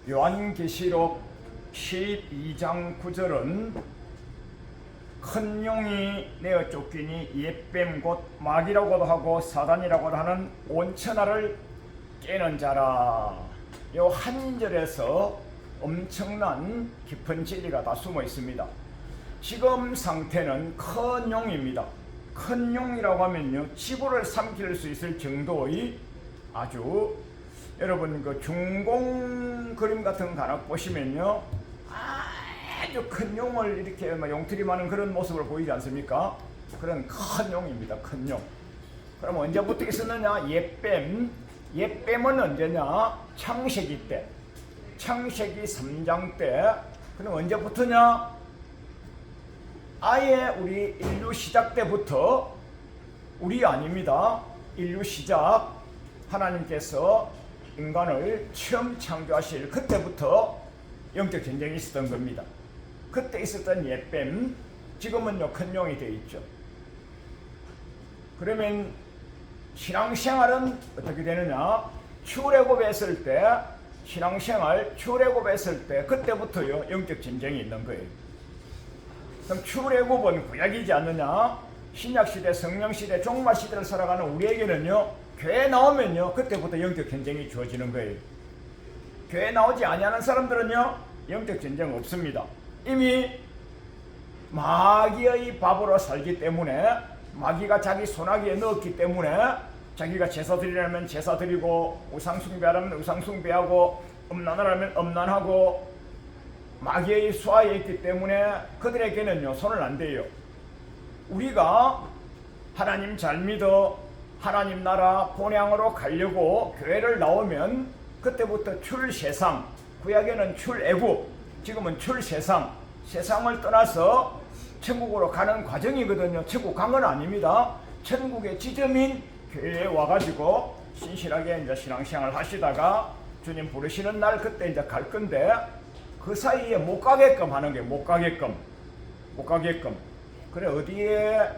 요한계시록 12장 9절은 큰 용이 내어 쫓기니 옛뱀 곧 마귀라고도 하고 사단이라고도 하는 온천하를 깨는 자라. 요 한 절에서 엄청난 깊은 진리가 다 숨어 있습니다. 지금 상태는 큰 용입니다. 큰 용이라고 하면요, 지구를 삼킬 수 있을 정도의 아주, 여러분 그 중공 그림 같은 거 하나 보시면요, 아주 큰 용을 이렇게 용트림하는 그런 모습을 보이지 않습니까? 그런 큰 용입니다. 큰 용. 그럼 언제부터 있었느냐? 옛뱀은 언제냐? 창세기 때, 창세기 3장 때. 그럼 언제부터냐? 아예 우리 인류 시작 때부터, 우리 아닙니다. 인류 시작, 하나님께서 인간을 처음 창조하실 그때부터 영적 전쟁이 있었던 겁니다. 그때 있었던 옛뱀, 지금은요 큰 용이 되어 있죠. 그러면 신앙생활은 어떻게 되느냐? 출애굽했을 때, 신앙생활 출애굽했을 때 그때부터요 영적 전쟁이 있는 거예요. 그럼 출애굽은 구약이지 않느냐? 신약시대, 성령시대, 종말시대를 살아가는 우리에게는요, 교회 나오면요 그때부터 영적 전쟁이 주어지는 거예요. 교회 나오지 아니하는 사람들은요 영적 전쟁 없습니다. 이미 마귀의 밥으로 살기 때문에, 마귀가 자기 소나기에 넣었기 때문에, 자기가 제사 드리려면 제사 드리고, 우상 숭배하려면 우상 숭배하고, 음란하려면 음란하고, 마귀의 수하에 있기 때문에 그들에게는요 손을 안 대요. 우리가 하나님 잘 믿어 하나님 나라 본향으로 가려고 교회를 나오면 그때부터 출세상, 구약에는 출애굽, 지금은 출세상, 세상을 떠나서 천국으로 가는 과정이거든요. 천국 간 건 아닙니다. 천국의 지점인 교회에 와가지고 신실하게 이제 신앙생활 하시다가 주님 부르시는 날 그때 이제 갈 건데, 그 사이에 못 가게끔 하는 게 못 가게끔. 그래 어디에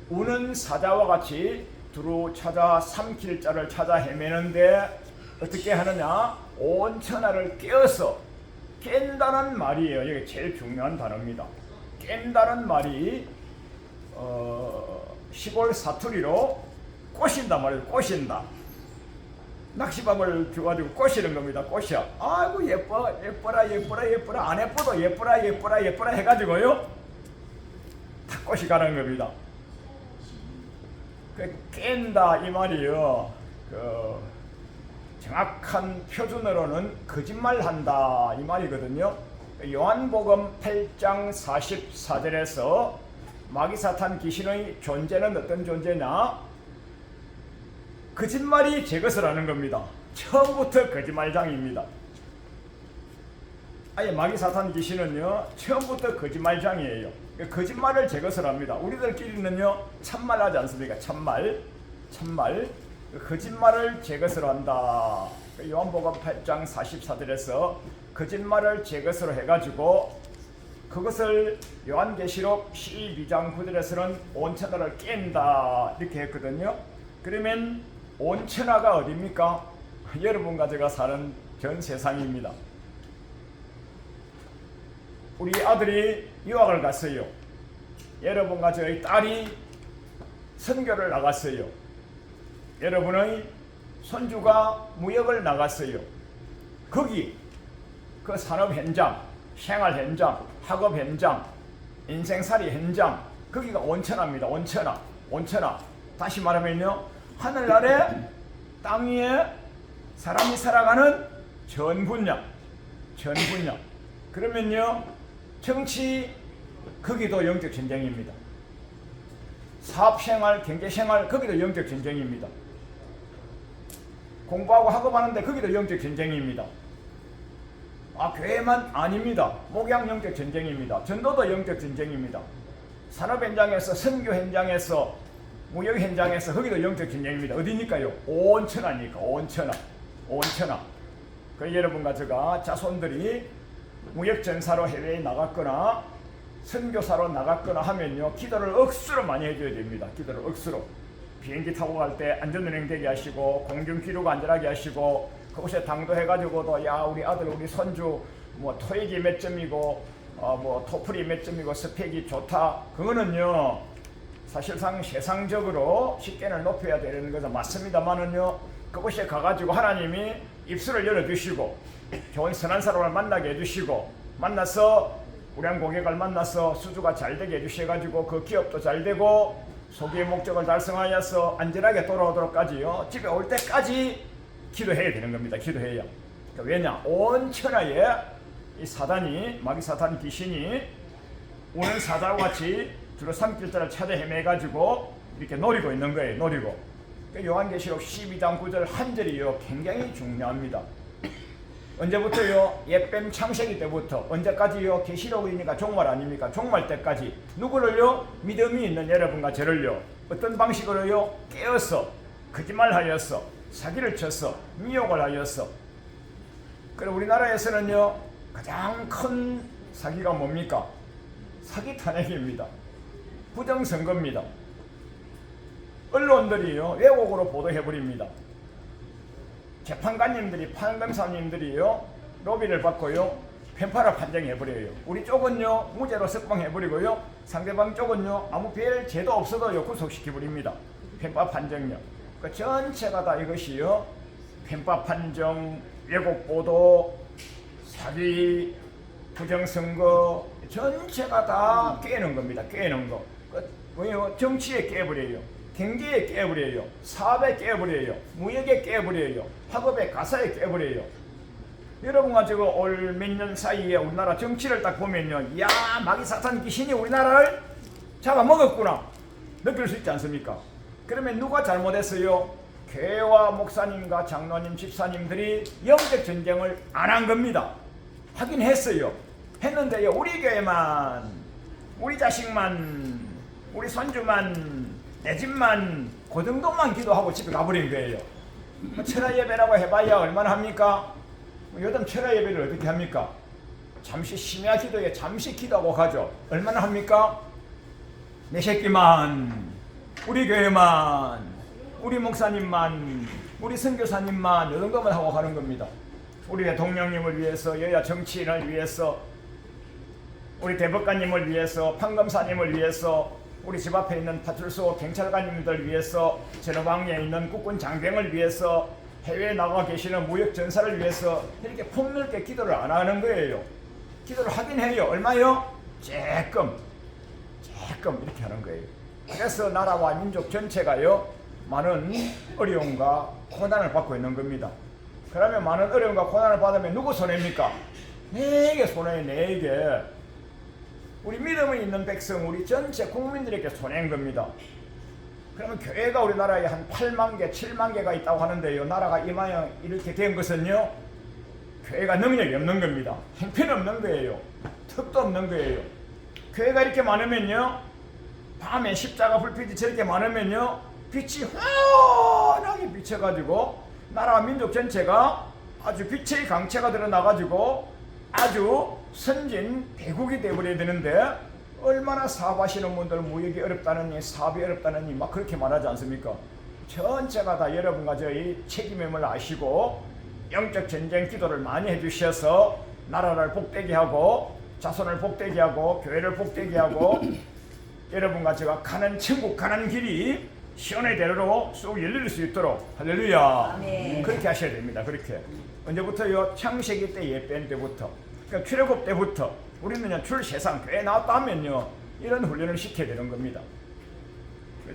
우는 사자와 같이 두루 찾아 삼킬 자를 찾아 헤매는데 어떻게 하느냐? 온 천하를 깨어서, 깬다는 말이에요. 이게 제일 중요한 단어입니다. 깬다는 말이 시골 사투리로 꼬신다 말이에요. 꼬신다. 낚시밥을 줘가지고 꼬시는 겁니다. 꼬셔. 아이고 예뻐라 안 예뻐도 예뻐라 해가지고요 다 꼬시 가는 겁니다. 그 깬다 이 말이요, 그 정확한 표준어로는 거짓말한다 이 말이거든요. 요한복음 8장 44절에서 마귀 사탄 귀신의 존재는 어떤 존재냐? 거짓말이 제 것을 하는 겁니다. 처음부터 거짓말장입니다. 아예 마귀 사탄 귀신은요 처음부터 거짓말장이에요. 거짓말을 제 것을 합니다. 우리들끼리는요 참말 하지 않습니까? 참말 거짓말을 제 것으로 한다. 요한복음 8장 44절에서 거짓말을 제 것으로 해가지고 그것을 요한계시록 12장 9절에서는 온천하를 깬다 이렇게 했거든요. 그러면 온천하가 어디입니까? 여러분과 제가 사는 전 세상입니다. 우리 아들이 유학을 갔어요. 여러분과 저희 딸이 선교를 나갔어요. 여러분의 손주가 무역을 나갔어요. 거기 그 산업 현장, 생활 현장, 학업 현장, 인생살이 현장, 거기가 온천하입니다. 온천하. 다시 말하면요, 하늘 아래 땅 위에 사람이 살아가는 전 분야. 그러면요 정치, 거기도 영적 전쟁입니다. 사업생활, 경제생활, 거기도 영적 전쟁입니다. 공부하고 학업하는데 거기도 영적 전쟁입니다. 교회만 아닙니다. 목양 영적 전쟁입니다. 전도도 영적 전쟁입니다. 산업 현장에서, 선교 현장에서, 무역 현장에서 거기도 영적 전쟁입니다. 어디니까요? 온천하니까. 온천하. 그 여러분과 제가 자손들이 무역 전사로 해외에 나갔거나 선교사로 나갔거나 하면요 기도를 억수로 많이 해줘야 됩니다. 기도를 억수로. 비행기 타고 갈 때 안전운행 되게 하시고, 공중기록 안전하게 하시고, 그곳에 당도해가지고도 야 우리 아들 우리 손주 뭐 토익이 몇 점이고 뭐 토플이 몇 점이고 스펙이 좋다. 그거는요 사실상 세상적으로 식견을 높여야 되는 것은 맞습니다만은요 그곳에 가가지고 하나님이 입술을 열어주시고 좋은 선한 사람을 만나게 해주시고 만나서 우량 고객을 만나서 수주가 잘 되게 해주셔가지고 그 기업도 잘 되고 소비의 목적을 달성하여서 안전하게 돌아오도록까지요 집에 올 때까지 기도해야 되는 겁니다. 기도해야. 왜냐? 온 천하에 이 사단이 마귀 사탄 귀신이 오는 사자와 같이 주로 산길자를 찾아 헤매가지고 이렇게 노리고 있는 거예요. 노리고. 요한계시록 12장 9절 한 절이요 굉장히 중요합니다. 언제부터요? 옛뱀 창세기 때부터 언제까지요? 계시록이니까 종말 아닙니까? 종말 때까지 누구를요? 믿음이 있는 여러분과 저를요 어떤 방식으로요? 깨어서 거짓말하여서 사기를 쳐서 미혹을 하여서. 그리고 우리나라에서는요 가장 큰 사기가 뭡니까? 사기 탄핵입니다. 부정선거입니다. 언론들이요 왜곡으로 보도해버립니다. 재판관님들이 판검사님들이요 로비를 받고요 편파를 판정해버려요. 우리 쪽은요 무죄로 석방해버리고요 상대방 쪽은요 아무 별 죄도 없어도요 구속시켜버립니다. 편파 판정요. 그 전체가 다 이것이요 편파 판정, 왜곡 보도, 사기, 부정선거 전체가 다 깨는 겁니다. 깨는 거. 왜요? 정치에 깨버려요. 경제에 깨버려요. 사업에 깨버려요. 무역에 깨버려요. 학업에 가사에 깨버려요. 여러분과 지금 올 몇 년 사이에 우리나라 정치를 딱 보면요, 야 마귀 사탄 귀신이 우리나라를 잡아먹었구나 느낄 수 있지 않습니까? 그러면 누가 잘못했어요? 교회와 목사님과 장로님, 집사님들이 영적 전쟁을 안 한 겁니다. 하긴 했어요. 했는데요, 우리 교회만, 우리 자식만, 우리 손주만, 내 집만 그 정도만 기도하고 집에 가버린 거예요. 철야 예배라고 해봐야 얼마나 합니까? 요즘 철야 예배를 어떻게 합니까? 잠시 심야 기도에 잠시 기도하고 가죠. 얼마나 합니까? 내 새끼만, 우리 교회만, 우리 목사님만, 우리 선교사님만 요 정도만 하고 가는 겁니다. 우리 대통령님을 위해서, 여야 정치인을 위해서, 우리 대법관님을 위해서, 판검사님을 위해서, 우리 집 앞에 있는 파출소 경찰관님들 위해서, 전후방에 있는 국군 장병을 위해서, 해외에 나가 계시는 무역 전사를 위해서 이렇게 폭넓게 기도를 안 하는 거예요. 기도를 하긴 해요. 얼마요? 조금 이렇게 하는 거예요. 그래서 나라와 민족 전체가요 많은 어려움과 고난을 받고 있는 겁니다. 그러면 많은 어려움과 고난을 받으면 누구 손해입니까? 내게 손해예요. 내게. 우리 믿음이 있는 백성, 우리 전체 국민들에게 손해인 겁니다. 그러면 교회가 우리나라에 한 8만 개, 7만 개가 있다고 하는데요, 나라가 이마냥 이렇게 된 것은요, 교회가 능력이 없는 겁니다. 형편이 없는 거예요. 턱도 없는 거예요. 교회가 이렇게 많으면요, 밤에 십자가 불빛이 저렇게 많으면요, 빛이 환하게 비쳐가지고 나라와 민족 전체가 아주 빛의 강체가 드러나가지고 아주 선진 대국이 되어버려야 되는데, 얼마나 사업하시는 분들 무역이 어렵다느니 사업이 어렵다느니 막 그렇게 말하지 않습니까? 전체가 다 여러분과 저희 책임임을 아시고 영적 전쟁 기도를 많이 해주셔서 나라를 복되게 하고 자손을 복되게 하고 교회를 복되게 하고 여러분과 제가 가는 천국 가는 길이 시온의 대로로 쑥 열릴 수 있도록 할렐루야. 아멘. 그렇게 하셔야 됩니다. 그렇게. 언제부터요? 창세기 때 예배한 때부터, 그러니까 출애굽 때부터 우리는 출세상 교회 나왔다 하면요 이런 훈련을 시켜야 되는 겁니다.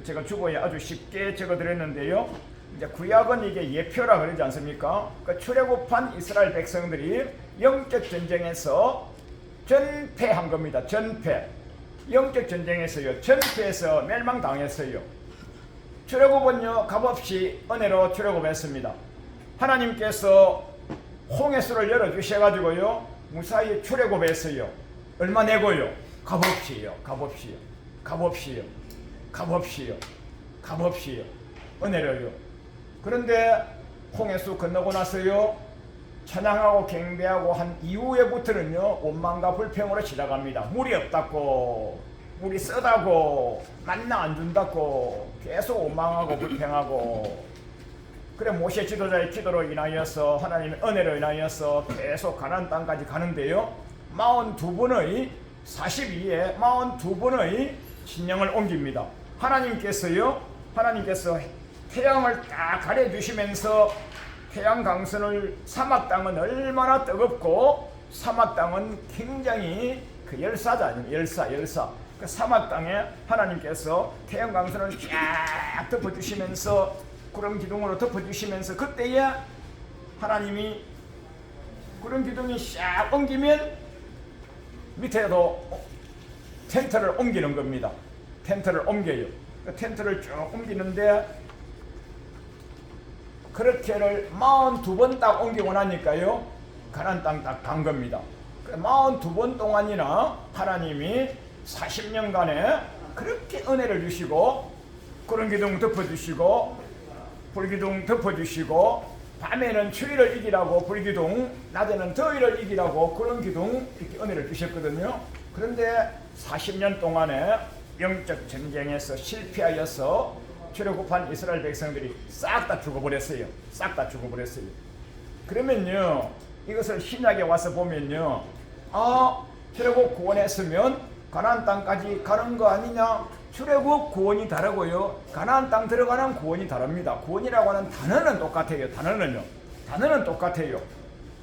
제가 주보에 아주 쉽게 적어드렸는데요, 이제 구약은 이게 예표라 그러지 않습니까? 그 출애굽한 이스라엘 백성들이 영적 전쟁에서 전패한 겁니다. 전패. 영적 전쟁에서요 전패해서 멸망당했어요. 출애굽은요 값없이 은혜로 출애굽했습니다. 하나님께서 홍해수를 열어주셔가지고요 무사히 출애굽했어요. 얼마 내고요? 값없이요. 값없이요. 값없이요. 값없이요. 값없이요. 은혜로요. 그런데 홍해수 건너고 나서요 찬양하고 경배하고 한 이후에부터는요 원망과 불평으로 지나갑니다. 물이 없다고, 물이 쓰다고, 만나 안 준다고 계속 원망하고 불평하고. 그래 모세 지도자의 기도로 인하여서 하나님의 은혜로 인하여서 계속 가나안 땅까지 가는데요. 42번의 42에 42번의 진영을 옮깁니다. 하나님께서 태양을 딱 가려주시면서 태양 강선을 사막 땅은 얼마나 뜨겁고 사막 땅은 굉장히 그 열사잖아요. 열사. 그 사막 땅에 하나님께서 태양 강선을 쫙 덮어주시면서 구름 기둥으로 덮어주시면서 그때에 하나님이 구름 기둥이 쫙 옮기면 밑에도 텐트를 옮기는 겁니다. 텐트를 옮겨요. 그 텐트를 쭉 옮기는데 그렇게를 42번 딱 옮기고 나니까요 가나안 땅 딱 간 겁니다. 42번 동안이나 하나님이 40년간에 그렇게 은혜를 주시고 구름기둥 덮어주시고 불기둥 덮어주시고 밤에는 추위를 이기라고 불기둥, 낮에는 더위를 이기라고 구름기둥 이렇게 은혜를 주셨거든요. 그런데 40년 동안에 영적 전쟁에서 실패하여서 출애굽한 이스라엘 백성들이 싹 다 죽어버렸어요. 그러면요 이것을 신약에 와서 보면요 출애굽 구원했으면 가나안 땅까지 가는 거 아니냐? 출애굽 구원이 다르고요 가나안 땅 들어가는 구원이 다릅니다. 구원이라고 하는 단어는 똑같아요.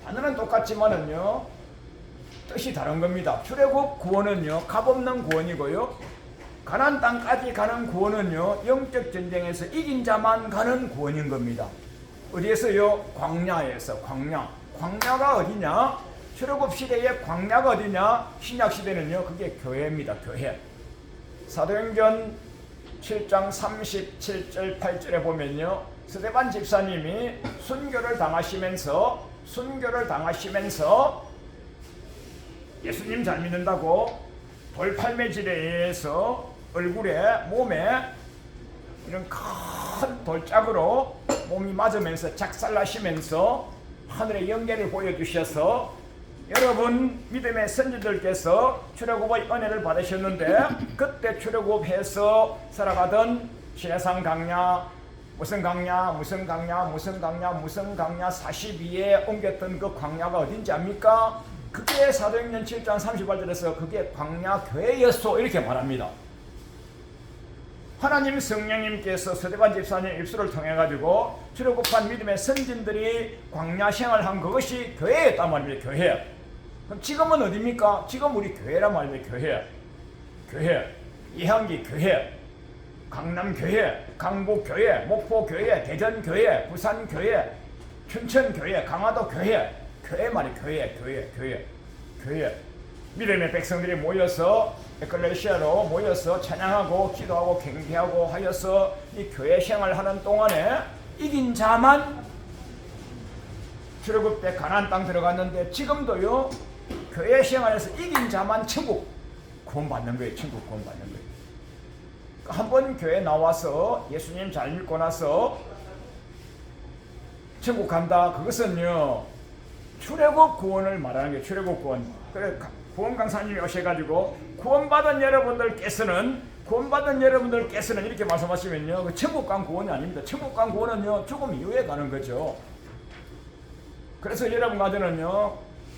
단어는 똑같지만은요 뜻이 다른 겁니다. 출애굽 구원은요 값없는 구원이고요 가나안 땅까지 가는 구원은요 영적 전쟁에서 이긴 자만 가는 구원인 겁니다. 어디에서요? 광야에서. 광야가 어디냐? 출애굽 시대의 광야가 어디냐? 신약 시대는요 그게 교회입니다. 교회. 사도행전 7장 37절 8절에 보면요 스데반 집사님이 순교를 당하시면서 예수님 잘 믿는다고 돌팔매질에 의해서 얼굴에 몸에 이런 큰 돌짝으로 몸이 맞으면서 작살나시면서 하늘의 영계를 보여주셔서 여러분 믿음의 선지들께서 출애굽의 은혜를 받으셨는데 그때 출애굽해서 살아가던 시내산 강야 무슨 강야 42에 옮겼던 그 광야가 어딘지 압니까? 그게 사도행전 7장 38절에서 그게 광야 교회였소 이렇게 말합니다. 하나님 성령님께서 스데반 집사님 입술을 통해 가지고 출애굽한 믿음의 선진들이 광야 생활한 그것이 교회였단 말입니다. 교회. 그럼 지금은 어디입니까? 지금 우리 교회란 말입니다. 교회. 이항기 교회, 강남 교회, 강북 교회, 목포 교회, 대전 교회, 부산 교회, 춘천 교회, 강화도 교회. 교회 말이 교회. 믿음의 백성들이 모여서 에클레시아로 모여서 찬양하고 기도하고 경배하고 하여서 이 교회 생활하는 동안에 이긴 자만 출애굽 때 가나안 땅 들어갔는데 지금도요 교회 생활에서 이긴 자만 천국 구원받는 거예요. 한번 교회 나와서 예수님 잘 믿고 나서 천국 간다. 그것은요 출애굽 구원을 말하는 게 출애굽 구원. 그래 구원 강사님이 오셔가지고 구원받은 여러분들께서는 이렇게 말씀하시면요 그 천국 간 구원이 아닙니다. 천국 간 구원은요 죽음 이후에 가는 거죠. 그래서 여러분 가정은요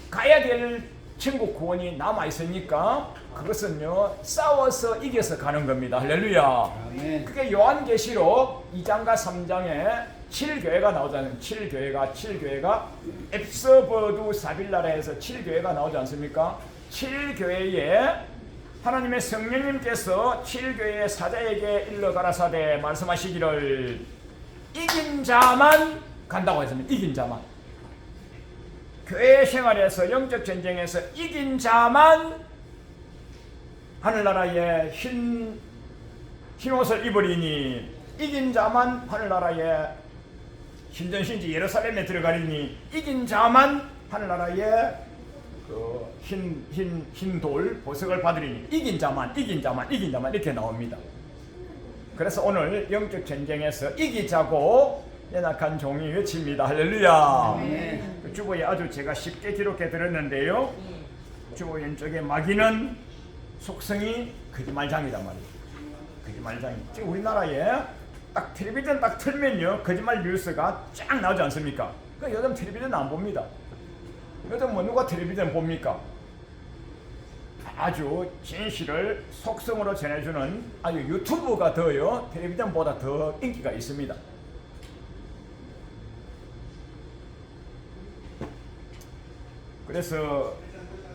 가야 될 천국 구원이 남아 있으니까 그것은요 싸워서 이겨서 가는 겁니다. 할렐루야. 아멘. 그게 요한계시록 2장과 3장에 7교회가 나오잖아요. 7교회가 앱서버두 사빌라라에서 7교회가 나오지 않습니까? 7교회에 하나님의 성령님께서 7교회의 사자에게 일러 가라사대 말씀하시기를 이긴 자만 간다고 했습니다. 이긴 자만. 교회 생활에서 영적 전쟁에서 이긴 자만 하늘나라에 흰 옷을 입으리니 이긴 자만 하늘나라에 신전신지 예루살렘에 들어가리니 이긴 자만 하늘나라에 그 흰 돌 보석을 받으리니 이긴 자만 이렇게 나옵니다. 그래서 오늘 영적 전쟁에서 이기자고 연약한 종이 외칩니다. 할렐루야. 그 주보에 아주 제가 쉽게 기록해 드렸는데요. 주보 왼쪽에 마귀는 속성이 거짓말장이란 말이에요. 거짓말장이. 지금 우리나라에 딱 딱 텔레비전 딱 틀면요 거짓말 뉴스가 쫙 나오지 않습니까? 그 요즘 텔레비전 안 봅니다. 요즘 뭐 누가 텔레비전 봅니까? 아주 진실을 속성으로 전해주는 아주 유튜브가 더요 텔레비전보다 더 인기가 있습니다. 그래서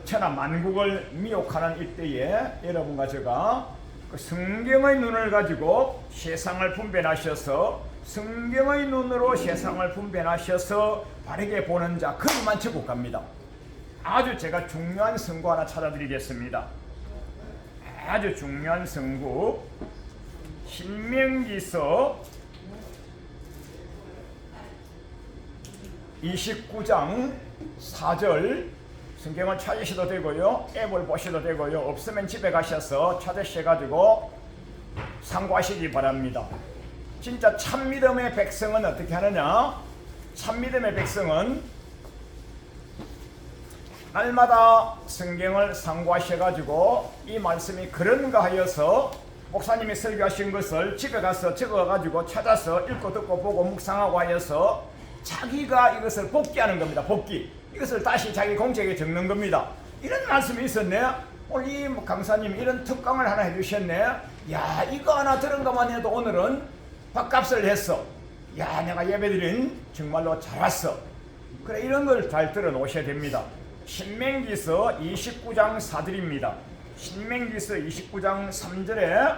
천하 만국을 미혹하는 이때에 여러분과 제가 그 성경의 눈을 가지고 세상을 분별하셔서 성경의 눈으로 세상을 분별하셔서 바르게 보는 자 그것만 제국갑니다. 아주 제가 중요한 성구 하나 찾아드리겠습니다. 아주 중요한 성구 신명기서 29장 4절 성경을 찾으셔도 되고요 앱을 보셔도 되고요 없으면 집에 가셔서 찾으셔가지고 참고하시기 바랍니다. 진짜 참믿음의 백성은 어떻게 하느냐? 참믿음의 백성은 날마다 성경을 상고하셔가지고 이 말씀이 그런가 하여서 목사님이 설교하신 것을 집에 가서 적어가지고 찾아서 읽고 듣고 보고 묵상하고 하여서 자기가 이것을 복기하는 겁니다. 복기. 이것을 다시 자기 공책에 적는 겁니다. 이런 말씀이 있었네. 오늘 이 강사님이 이런 특강을 하나 해주셨네. 야, 이거 하나 들은 것만 해도 오늘은 밥값을 했어. 야, 내가 예배드린 정말로 잘 왔어. 그래, 이런 걸 잘 들어 놓으셔야 됩니다. 신명기서 29장 4절입니다. 신명기서 29장 3절에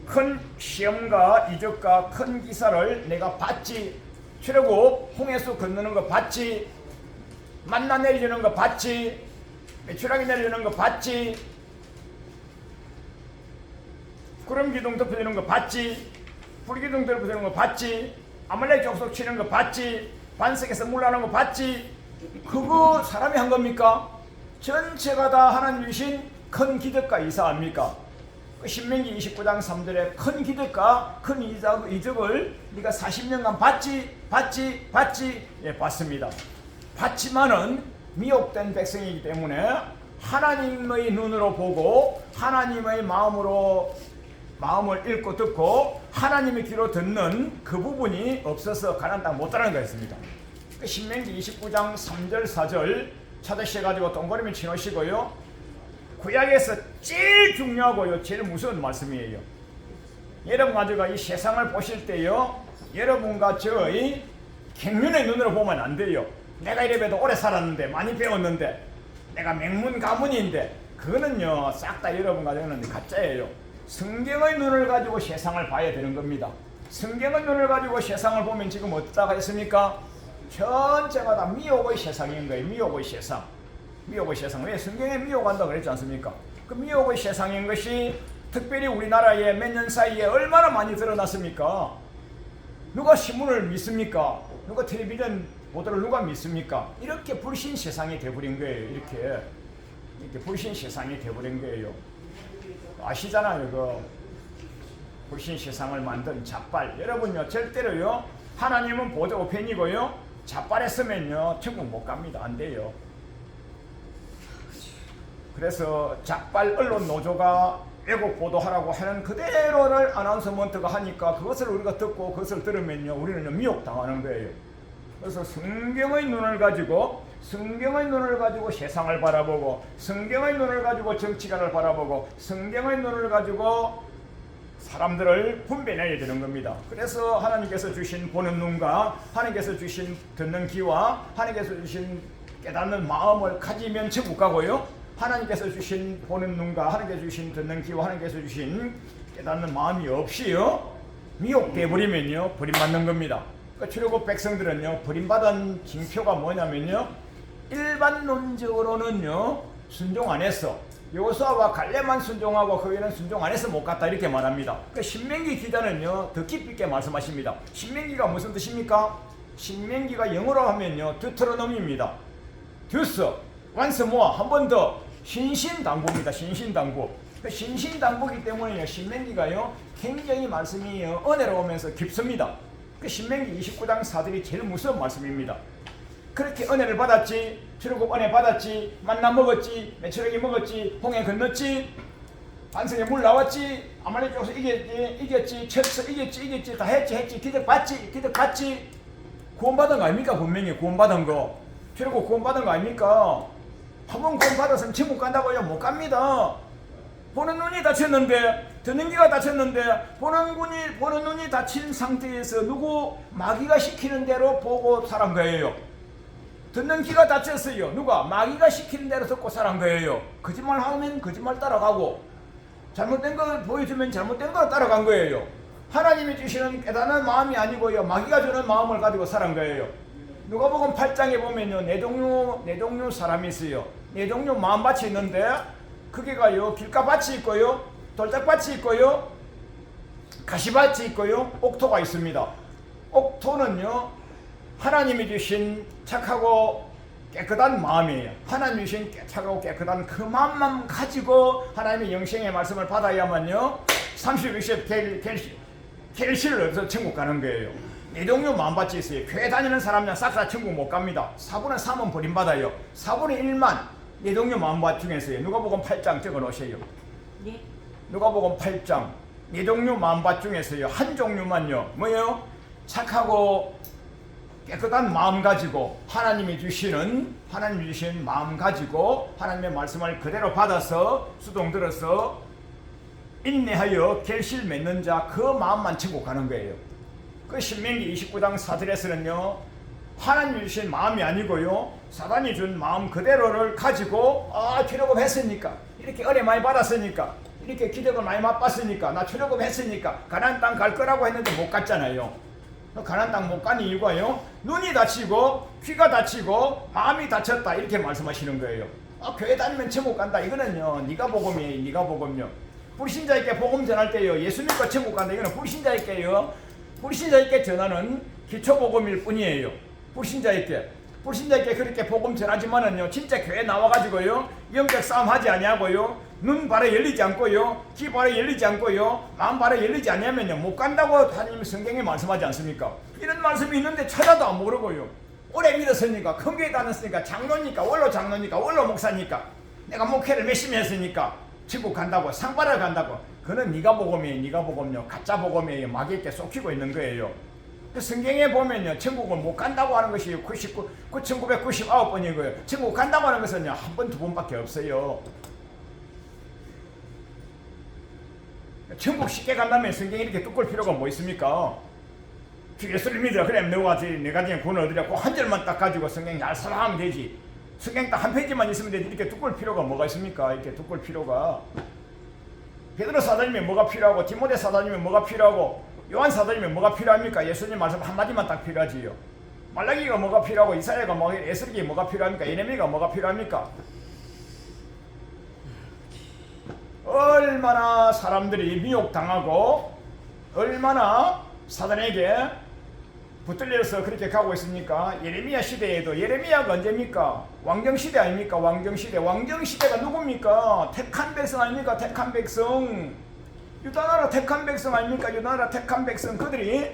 큰 시험과 이적과 큰 기사를 내가 봤지. 출애굽 홍해수 건너는 거 봤지. 만나 내리주는 거 봤지. 메추라기 내리주는 거 봤지. 구름 기둥 덮어주는 거 봤지. 불 기둥 덮어주는 거 봤지. 아말렉 족속 치는 거 봤지. 반석에서 물 나는 거 봤지. 그거 사람이 한 겁니까? 전체가 다 하나님 주신 큰 기적과 이사 아닙니까? 신명기 29장 3절에 큰 기적과 큰 이적을 네가 40년간 봤지? 예, 봤습니다. 봤지만은 미혹된 백성이기 때문에 하나님의 눈으로 보고 하나님의 마음을 읽고 듣고 하나님의 귀로 듣는 그 부분이 없어서 가나안 땅 못 들어가는 거였습니다. 신명기 29장 3절 4절 찾으셔가지고 동그라미 치놓으시고요. 구약에서 제일 중요하고요 제일 무서운 말씀이에요. 여러분과 제가 이 세상을 보실 때요 여러분과 저의 갱년의 눈으로 보면 안 돼요. 내가 이래봬도 오래 살았는데 많이 배웠는데 내가 맹문 가문인데 그거는요 싹 다 여러분과 저는 가짜예요. 성경의 눈을 가지고 세상을 봐야 되는 겁니다. 성경의 눈을 가지고 세상을 보면 지금 어디다가 있습니까? 전체가 다 미혹의 세상인 거예요. 미혹의 세상. 미혹의 세상. 왜 성경에 미혹한다고 그랬지 않습니까? 그 미혹의 세상인 것이 특별히 우리나라에 몇 년 사이에 얼마나 많이 드러났습니까? 누가 신문을 믿습니까? 누가 텔레비전 보도를 누가 믿습니까? 이렇게 불신 세상이 돼버린 거예요. 이렇게 불신 세상이 돼버린 거예요. 아시잖아요. 그 불신 세상을 만든 자빨. 여러분요 절대로요 하나님은 보좌 우편이고요 자빨했으면요 천국 못 갑니다. 안 돼요. 그래서 자빨 언론 노조가 왜곡 보도하라고 하는 그대로를 아나운서먼트가 하니까 그것을 우리가 듣고 그것을 들으면요 우리는 미혹당하는 거예요. 그래서 성경의 눈을 가지고 세상을 바라보고 성경의 눈을 가지고 정치관을 바라보고 성경의 눈을 가지고 사람들을 분별해야 되는 겁니다. 그래서 하나님께서 주신 보는 눈과 하나님께서 주신 듣는 귀와 하나님께서 주신 깨닫는 마음을 가지면 천국 가고요. 하나님께서 주신 보는 눈과 하나님께서 주신 듣는 귀와 하나님께서 주신 깨닫는 마음이 없이요 미혹돼 버리면요 버림받는 겁니다. 그러니까 출애굽 백성들은요 버림받은 징표가 뭐냐면요 일반론적으로는요 순종 안 했어. 여호수아와 갈렙만 순종하고 그 외에는 순종 안 해서 못 갔다 이렇게 말합니다. 그러니까 신명기 기자는요 더 깊이 있게 말씀하십니다. 신명기가 무슨 뜻입니까? 신명기가 영어로 하면요 드트로노미입니다. 듀스 once more 한 번 더 신신당부입니다. 신신당부. 그러니까 신신당부이기 때문에 신명기가요 굉장히 말씀이 은혜로우면서 깊습니다. 그 신명기 29장 4절이 제일 무서운 말씀입니다. 그렇게 은혜를 받았지, 출애굽 은혜 받았지, 만나 먹었지, 메추라기 먹었지, 홍해 건넜지. 반성에 물 나왔지, 아말렉 쪽에서 이겼지, 쳤어, 이겼지, 다 했지, 기득 받지. 구원받은 거 아닙니까? 분명히 구원받은 거. 그리고 구원받은 거 아닙니까? 한번 구원받았으면 천국 간다고요? 못 갑니다. 보는 눈이 다쳤는데, 듣는 귀가 다쳤는데, 보는 눈이 다친 상태에서 누구 마귀가 시키는 대로 보고 살은 거예요. 듣는 귀가 다쳤어요. 누가? 마귀가 시키는 대로 듣고 살은 거예요. 거짓말 하면 거짓말 따라가고, 잘못된 걸 보여주면 잘못된 걸 따라간 거예요. 하나님이 주시는 깨닫는 마음이 아니고요, 마귀가 주는 마음을 가지고 살은 거예요. 누가복음 8장에 보면요, 내동료 사람이 있어요. 내동료 마음밭이 있는데, 그게가요, 길가밭이 있고요, 돌짝밭이 있고요, 가시밭이 있고요, 옥토가 있습니다. 옥토는요, 하나님이 주신 착하고 깨끗한 마음이에요. 하나님이 주신 착하고 깨끗한 그 마음만 가지고 하나님의 영생의 말씀을 받아야만요, 30, 60 겔실을 얻어서 천국 가는 거예요. 내동료 마음밭이 있어요. 교회 다니는 사람은 싹 다 천국 못 갑니다. 4분의 3은 버림받아요. 4분의 1만 내동료 마음밭 중에서요. 누가복음 8장 적어 놓으세요. 네. 누가복음 8장 내동료 마음밭 중에서요, 한 종류만요, 뭐예요? 착하고 깨끗한 마음 가지고 하나님이 주신 마음 가지고 하나님의 말씀을 그대로 받아서 수동 들어서 인내하여 결실 맺는 자, 그 마음만 천국 가는 거예요. 그 신명기 29장 사절에서는요, 하나님이 주신 마음이 아니고요, 사단이 준 마음 그대로를 가지고, 출애굽 했으니까, 이렇게 은혜 많이 받았으니까, 이렇게 기적을 많이 맛봤으니까, 나 출애굽 했으니까 가나안 땅 갈 거라고 했는데 못 갔잖아요. 가나안 땅 못 간 이유가요, 눈이 다치고 귀가 다치고 마음이 다쳤다, 이렇게 말씀하시는 거예요. 교회 다니면 천국 간다, 이거는요, 네가 복음이에요. 네가 복음요. 불신자에게 복음 전할 때요, 예수 믿고 천국 간다, 이거는 불신자에게 전하는 기초 복음일 뿐이에요. 불신자에게 그렇게 복음 전하지만은요, 진짜 교회 나와가지고요, 영적 싸움 하지 아니하고요, 눈 바로 열리지 않고요, 귀 바로 열리지 않고요, 마음 바로 열리지 않냐면요, 못 간다고 하나님 성경에 말씀하지 않습니까? 이런 말씀이 있는데 찾아도 안 모르고요, 오래 믿었으니까, 큰 교회 다녔으니까, 장로니까, 원로 목사니까, 내가 목회를 열심히 했으니까 천국 간다고, 상 받으러 간다고. 그는 네가 복음이에요. 네가 복음요, 가짜 복음이에요. 마귀에게 속히고 있는 거예요. 성경에 보면요, 천국을 못 간다고 하는 것이 1999번이고요. 천국 간다고 하는 것은요, 한 번, 두 번밖에 없어요. 천국 쉽게 간다면 성경이 이렇게 뚜꿀 필요가 뭐 있습니까? 예수를 믿으라. 그래, 내가 지금 구원을 얻으려고 한 절만 딱 가지고 성경 잘 살아가면 되지. 성경 딱 한 페이지만 있으면 되지. 이렇게 뚜꿀 필요가 뭐가 있습니까? 이렇게 뚜꿀 필요가. 베드로 사도님이 뭐가 필요하고, 디모데 사도님이 뭐가 필요하고, 요한 사도님이 뭐가 필요합니까? 예수님 말씀 한마디만 딱 필요하지요. 말라기가 뭐가 필요하고, 이사야가 뭐가, 에스겔이 뭐가 필요합니까? 예레미야가 뭐가 필요합니까? 얼마나 사람들이 미혹당하고 얼마나 사단에게 붙들려서 그렇게 가고 있습니까? 예레미야 시대에도, 예레미야가 언제입니까? 왕정시대 아닙니까? 왕정시대가 누굽니까? 택한 백성 아닙니까? 택한 백성. 유다나라 택한 백성 아닙니까? 유다나라 택한 백성. 그들이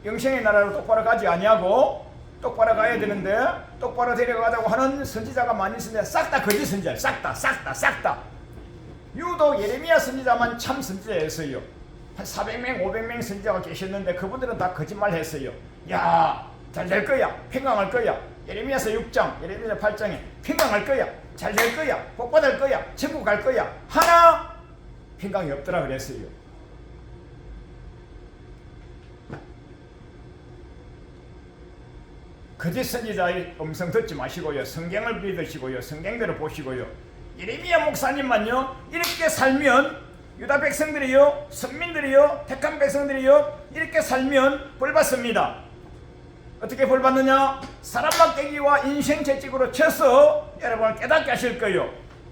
영생의 나라로 똑바로 가지 아니하고, 똑바로 가야 되는데 똑바로 데려가자고 하는 선지자가 많이 있는데 싹 다 거짓 선지자. 싹 다. 유독 예레미야 선지자만 참 선지자였어요. 한 400명, 500명 선지자가 계셨는데 그분들은 다 거짓말 했어요. 야, 잘 될 거야. 평강할 거야. 예레미야서 6장, 예레미야 8장에 평강할 거야. 잘 될 거야. 복 받을 거야. 천국 갈 거야. 하나 평강이 없더라 그랬어요. 거짓 선지자의 음성 듣지 마시고요. 성경을 믿으시고요. 성경대로 보시고요. 예레미야 목사님만요, 이렇게 살면, 유다 백성들이요, 선민들이요, 택한 백성들이요, 이렇게 살면 벌 받습니다. 어떻게 벌 받느냐? 사람 막대기와 인생 채찍으로 쳐서 여러분을 깨닫게 하실 거예요.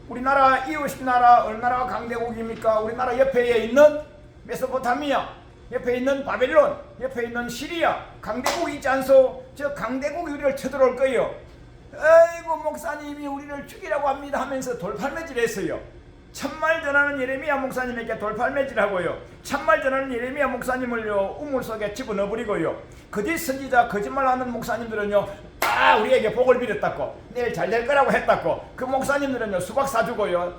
우리나라 이웃 나라, 어느 나라가 강대국입니까? 우리나라 옆에 있는 메소포타미아, 옆에 있는 바벨론, 옆에 있는 시리아, 강대국이 있지 않소? 저 강대국이 우리를 쳐들어올 거예요. 아이고, 목사님이 우리를 죽이라고 합니다 하면서 돌팔매질 했어요. 참말 전하는 예레미야 목사님에게 돌팔매질하고요, 참말 전하는 예레미야 목사님을요, 우물 속에 집어넣어버리고요, 거짓 선지자, 거짓말하는 목사님들은요, 우리에게 복을 빌었다고, 내일 잘 될 거라고 했다고, 그 목사님들은요, 수박 사주고요,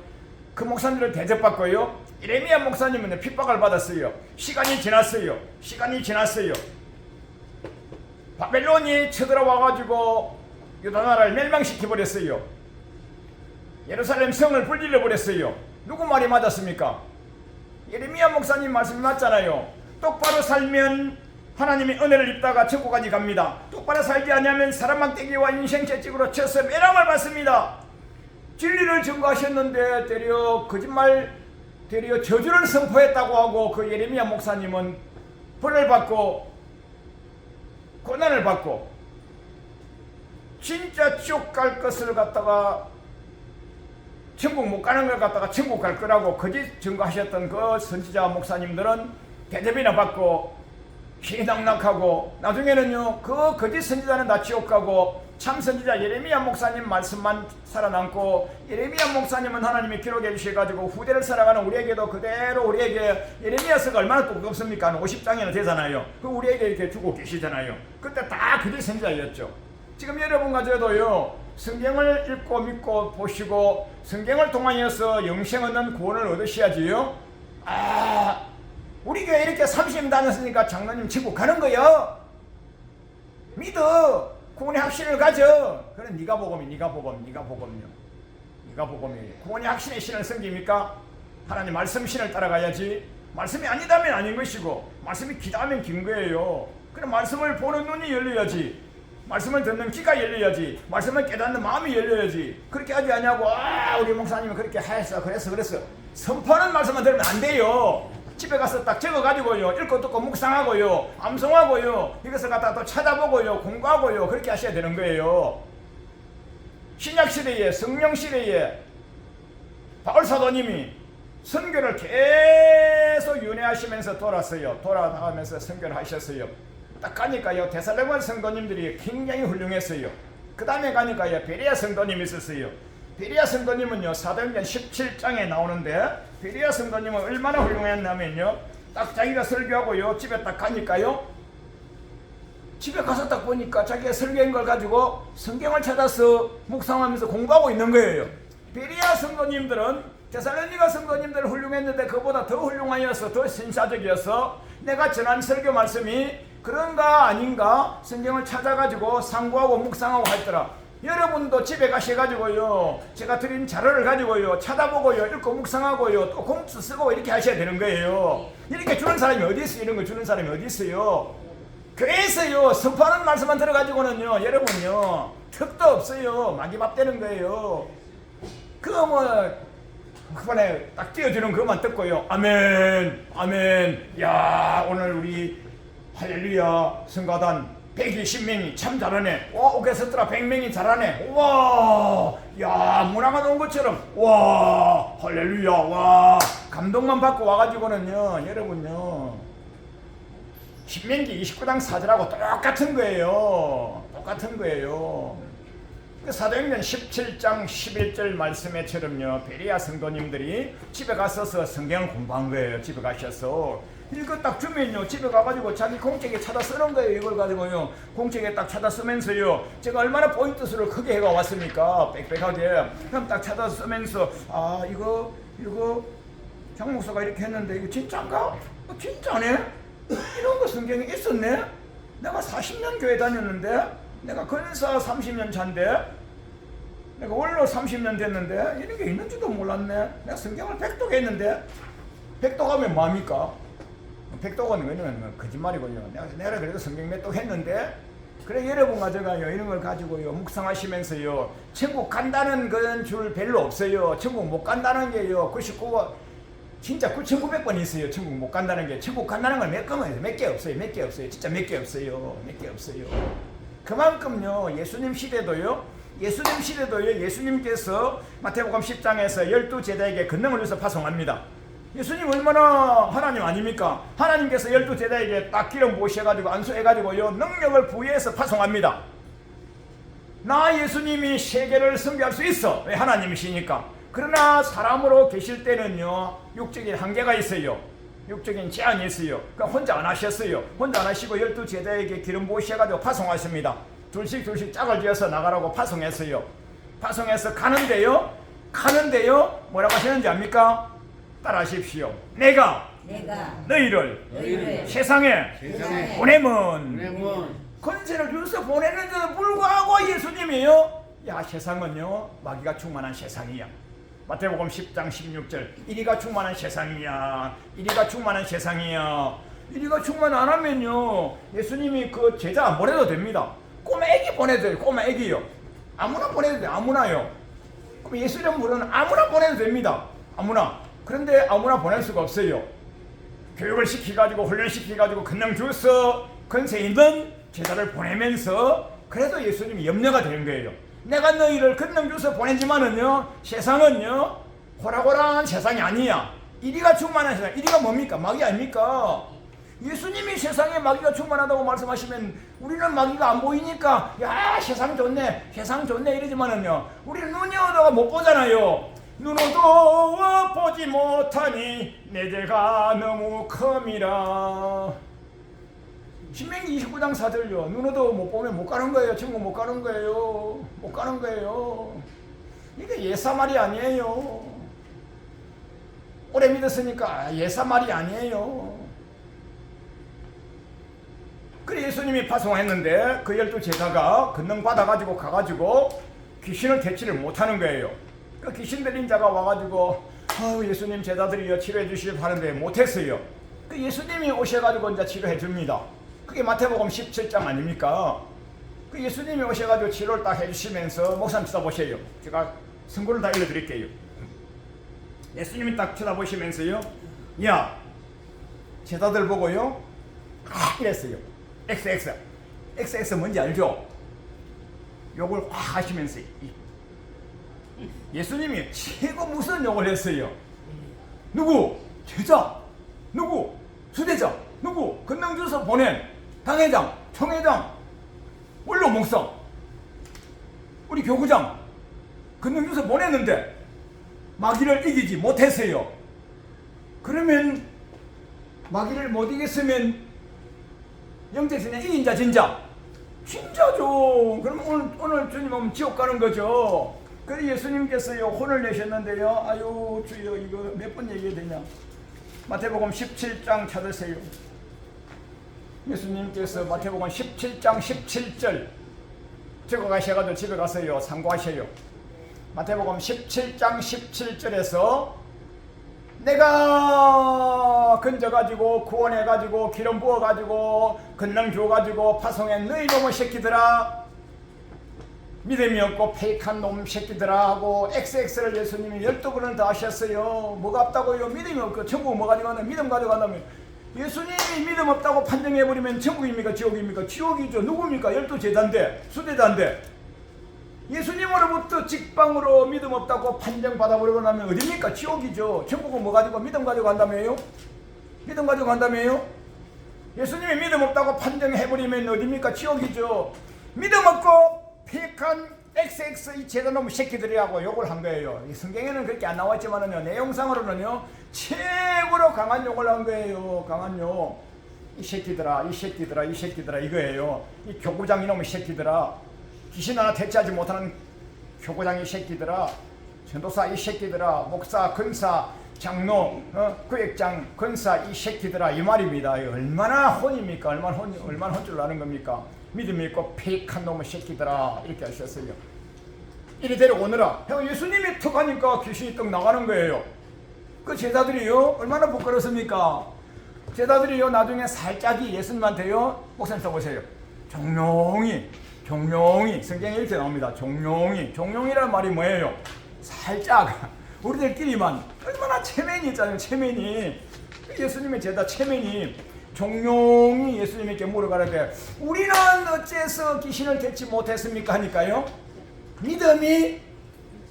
그 목사님을 대접받고요. 예레미야 목사님은 핍박을 받았어요. 시간이 지났어요. 바벨론이 쳐들어와가지고 유다나라를 멸망시켜버렸어요. 예루살렘 성을 불질러버렸어요. 누구 말이 맞았습니까? 예레미야 목사님 말씀이 맞잖아요. 똑바로 살면 하나님이 은혜를 입다가 천국까지 갑니다. 똑바로 살지 않으면 사람 막대기와 인생 채찍으로 쳐서 매람을 받습니다. 진리를 증거하셨는데 되려 저주를 선포했다고 하고 그 예레미야 목사님은 벌을 받고 고난을 받고 진짜 지옥 갈 것을 갖다가 천국 못 가는 걸 갖다가 천국 갈 거라고 거짓 증거하셨던 그 선지자 목사님들은 대접이나 받고 희낙낙하고 나중에는요 그 거짓 선지자는 다 지옥 가고 참 선지자 예레미야 목사님 말씀만 살아남고 예레미야 목사님은 하나님이 기록해 주셔가지고 후대를 살아가는 우리에게도 그대로 우리에게 예레미야서가 얼마나 두껍습니까? 50장이나 되잖아요. 그 우리에게 이렇게 주고 계시잖아요. 그때 다 거짓 선지자였죠. 지금 여러분과 저도요 성경을 읽고 믿고 보시고 성경을 통하여서 영생 얻는 구원을 얻으셔야지요. 우리 교회 이렇게 30년 다녔으니까 장로님 천국 가는 거요. 믿어. 구원의 확신을 가져. 그래 네가 복음이. 구원의 확신의 신을 섬깁니까? 하나님 말씀 신을 따라가야지. 말씀이 아니다면 아닌 것이고 말씀이 기다면 긴 거예요. 그래 말씀을 보는 눈이 열려야지. 말씀을 듣는 귀가 열려야지. 말씀을 깨닫는 마음이 열려야지. 그렇게 하지 않냐고. 우리 목사님은 그렇게 했어. 그래서 선포하는 말씀만 들으면 안 돼요. 집에 가서 딱 적어가지고요 읽고 듣고 묵상하고요 암송하고요 이것을 갖다가 또 찾아보고요 공부하고요 그렇게 하셔야 되는 거예요. 신약시대에 성령시대에 바울사도님이 선교를 계속 윤회하시면서 돌아다니면서 선교를 하셨어요. 딱 가니까요 데살로니가 성도님들이 굉장히 훌륭했어요. 그 다음에 가니까요 베레아 성도님이 있었어요. 베레아 성도님은요 사도행전 17장에 나오는데 베레아 성도님은 얼마나 훌륭했냐면요 딱 자기가 설교하고요 집에 딱 가니까요 집에 가서 딱 보니까 자기가 설교한 걸 가지고 성경을 찾아서 묵상하면서 공부하고 있는 거예요. 베레아 성도님들은 데살로니가 성도님들 훌륭했는데 그보다 더 훌륭하여서 더 신사적이어서 내가 전한 설교 말씀이 그런가 아닌가 성경을 찾아가지고 상고하고 묵상하고 했더라. 여러분도 집에 가셔가지고요 제가 드린 자료를 가지고요 찾아보고요 읽고 묵상하고요 또 공수 쓰고 이렇게 하셔야 되는 거예요. 이렇게 주는 사람이 어디 있어요? 이런 거 주는 사람이 어디 있어요? 교회에서요 선포하는 말씀만 들어가지고는요 여러분요 턱도 없어요. 마귀밥 되는 거예요. 그거 그번에 딱 띄워주는 그것만 듣고요 아멘 야 오늘 우리 할렐루야 성가단 120명이 참 잘하네. 오게 섰더라 100명이 잘하네. 와, 야 문화가 나온 것처럼 와 할렐루야 와 감동만 받고 와가지고는요 여러분요 신명기 29장 4절하고 똑같은 거예요. 그 사도행전 17장 11절 말씀에처럼요 베레아 성도님들이 집에 가서서 성경을 공부한 거예요. 집에 가셔서 이거 딱 주면요 집에 가가지고 자기 공책에 찾아 쓰는 거예요. 이걸 가지고요 공책에 딱 찾아 쓰면서요 제가 얼마나 포인트 수를 크게 해가 왔습니까? 빽빽하게. 그럼 딱 찾아 쓰면서 이거 장 목사가 이렇게 했는데 이거 진짜인가? 진짜네? 이런 거 성경에 있었네? 내가 40년 교회 다녔는데 내가 근사 30년 차인데 내가 원로 30년 됐는데 이런 게 있는지도 몰랐네. 내가 성경을 백독했는데 백독하면 뭐합니까? 백독은 왜냐면 거짓말이고요. 내가 그래도 성경 몇 독 했는데 그래 여러분과 제가요 이런 걸 가지고요 묵상하시면서요 천국 간다는 건 줄 별로 없어요. 천국 못 간다는 게요 99번 진짜 9,900번 있어요. 천국 못 간다는 게. 천국 간다는 건 몇 개 없어요. 진짜 몇 개 없어요. 그만큼요 예수님 시대도요 예수님께서 마태복음 10장에서 12제자에게 권능을 주셔서 파송합니다. 예수님 얼마나 하나님 아닙니까? 하나님께서 12제자에게 딱 기름 부으셔가지고 안수해가지고요 능력을 부여해서 파송합니다. 나 예수님이 세계를 섬기할 수 있어. 왜? 하나님이시니까. 그러나 사람으로 계실 때는요 육적인 한계가 있어요. 육적인 제한이 있어요. 그러니까 혼자 안 하셨어요. 혼자 안 하시고 12제자에게 기름 부으셔가지고 파송하십니다. 둘씩 짝을 지어서 나가라고 파송했어요. 파송해서 가는데요 하는데요, 뭐라고 하시는지 압니까? 따라하십시오. 내가 너희를 세상에 보내면 권세를 주셔서 보내는데도 불구하고 예수님이요, 야, 세상은요 마귀가 충만한 세상이야. 마태복음 10장 16절, 이리가 충만한 세상이야. 이리가 충만한 세상이야. 이리가 충만 안 하면요, 예수님이 그 제자 안 보내도 됩니다. 꼬마 애기 보내도 돼요. 꼬마 애기요. 아무나 보내도 돼요. 아무나요. 그럼 예수 이름 부르는 아무나 보내도 됩니다. 아무나. 그런데 아무나 보낼 수가 없어요. 교육을 시켜가지고 훈련시켜가지고 권능 주서 권세 있는 제자를 보내면서 그래도 예수님이 염려가 되는 거예요. 내가 너희를 권능 주서 보내지만은요, 세상은요 호락호락한 세상이 아니야. 이리가 충만한 세상. 이리가 뭡니까? 마귀 아닙니까? 예수님이 세상에 마귀가 충만하다고 말씀하시면 우리는 마귀가 안 보이니까 야, 세상 좋네, 세상 좋네 이러지만은요, 우리는 눈이 어두워 못 보잖아요. 눈 어두워 보지 못하니 내 죄가 너무 큼이라. 신명기 29장 4절요. 눈 어두워 못 보면 못 가는 거예요. 천국 못 가는 거예요. 못 가는 거예요. 이게 예사말이 아니에요. 오래 믿었으니까 예사말이 아니에요. 그래 예수님이 파송했는데 그 12제자가 권능 받아가지고 가가지고 귀신을 퇴치를 못하는 거예요. 그 귀신 들린 자가 와가지고 예수님 제자들이요 치료해 주시려 하는데 못했어요. 그 예수님이 오셔가지고 이제 치료해 줍니다. 그게 마태복음 17장 아닙니까? 그 예수님이 오셔가지고 치료를 딱 해주시면서 목사님 쳐다보세요. 제가 선고를 다 읽어드릴게요. 예수님이 딱 쳐다보시면서요, 야, 제자들 보고요 이랬어요. XX 뭔지 알죠? 욕을 확 하시면서 예수님이 최고 무슨 욕을 했어요? 누구? 제자? 누구? 수대자? 누구? 권능 주서 보낸 당회장, 총회장, 원로 목사, 우리 교구장 권능 주서 보냈는데 마귀를 이기지 못했어요. 그러면 마귀를 못 이겼으면 영적신에 이긴 자 진짜죠. 그럼 오늘 주님 오면 지옥 가는 거죠. 그래서 예수님께서요 혼을 내셨는데요, 아유 주여 이거 몇 번 얘기해야 되냐. 마태복음 17장 찾으세요. 예수님께서 마태복음 17장 17절 적어 가셔가지고 집에 가서요 참고하셔요. 마태복음 17장 17절에서 내가 건져가지고 구원해가지고 기름 부어가지고 권능 줘가지고 파송해 너희 놈의 새끼들아, 믿음이 없고 페이크한 놈 새끼들아 하고 XX를 예수님이 12번을 다 하셨어요. 뭐가 없다고요? 믿음이 없고 천국 뭐 가져가나? 믿음 가져간다면 예수님이 믿음 없다고 판정해버리면 천국입니까? 지옥입니까? 지옥이죠. 누굽니까? 12제자인데 수제자인데 예수님으로부터 직방으로 믿음 없다고 판정받아버리고 나면 어딥니까? 지옥이죠. 천국은 뭐 가지고 믿음 가지고 간다며요? 믿음 가지고 간다며요? 예수님이 믿음 없다고 판정해버리면 어딥니까? 지옥이죠. 믿음 없고 폐익한 XX 이 제자놈 새끼들이라고 욕을 한 거예요. 이 성경에는 그렇게 안 나왔지만은요, 내용상으로는요 최고로 강한 욕을 한 거예요. 강한 욕. 이 새끼들아, 이 새끼들아, 이 새끼들아 이거예요. 이 교구장 이놈의 새끼들아, 귀신 하나 퇴치하지 못하는 교구장 이 새끼들아, 전도사 이 새끼들아, 목사, 권사, 장로, 구역장, 권사 이 새끼들아 이 말입니다. 얼마나 혼입니까? 얼마나 혼줄 아는 겁니까? 믿음이 있고 페이크한 놈의 새끼들아 이렇게 하셨어요. 이리 데려오느라. 예수님이 턱 하니까 귀신이 떡 나가는 거예요. 그 제자들이요 얼마나 부끄럽습니까? 제자들이요 나중에 살짝이 예수님한테요, 목사님 써보세요. 종용이 성경에 이렇게 나옵니다. 종용이라는 말이 뭐예요? 살짝 우리들끼리만 얼마나 체면이 있잖아요. 체면이. 예수님의 제자 체면이 종용이 예수님에게 물어가는데 우리는 어째서 귀신을 퇴치 못했습니까? 하니까요 믿음이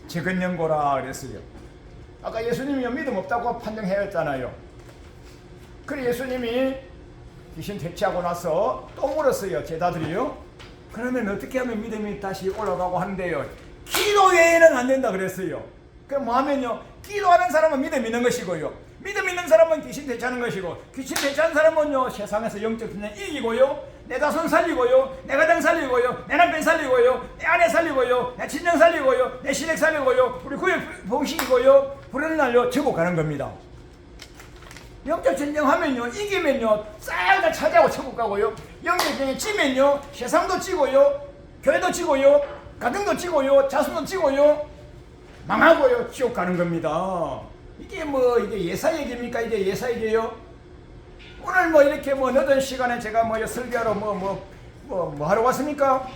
적은 연고라 그랬어요. 아까 예수님이 믿음 없다고 판정했잖아요. 그래 예수님이 귀신 퇴치하고 나서 또 물었어요. 제자들이요. 그러면 어떻게 하면 믿음이 다시 올라가고 하는데요, 기도 외에는 안 된다 그랬어요. 그럼 뭐 하면요, 기도하는 사람은 믿음 있는 것이고요, 믿음 있는 사람은 귀신 대체하는 것이고, 귀신 대체하는 사람은요 세상에서 영적 분야 이기고요, 내 자손 살리고요, 내 가정 살리고요, 내 남편 살리고요, 내 아내 살리고요, 살리고요, 내 친정 살리고요, 내 시댁 살리고요, 우리 구역 봉식이고요, 부르는 날요 천국 가는 겁니다. 영적 전쟁하면요, 이기면요, 싹 다 차지하고 천국 가고요, 영적 전쟁에 지면요, 세상도 지고요, 교회도 지고요, 가정도 지고요, 자손도 지고요, 망하고요, 지옥 가는 겁니다. 이게 뭐 이게 예사 얘기입니까? 이게 예사 얘기예요? 오늘 뭐 이렇게 뭐 늦은 시간에 제가 뭐 설교하러 뭐 하러 왔습니까?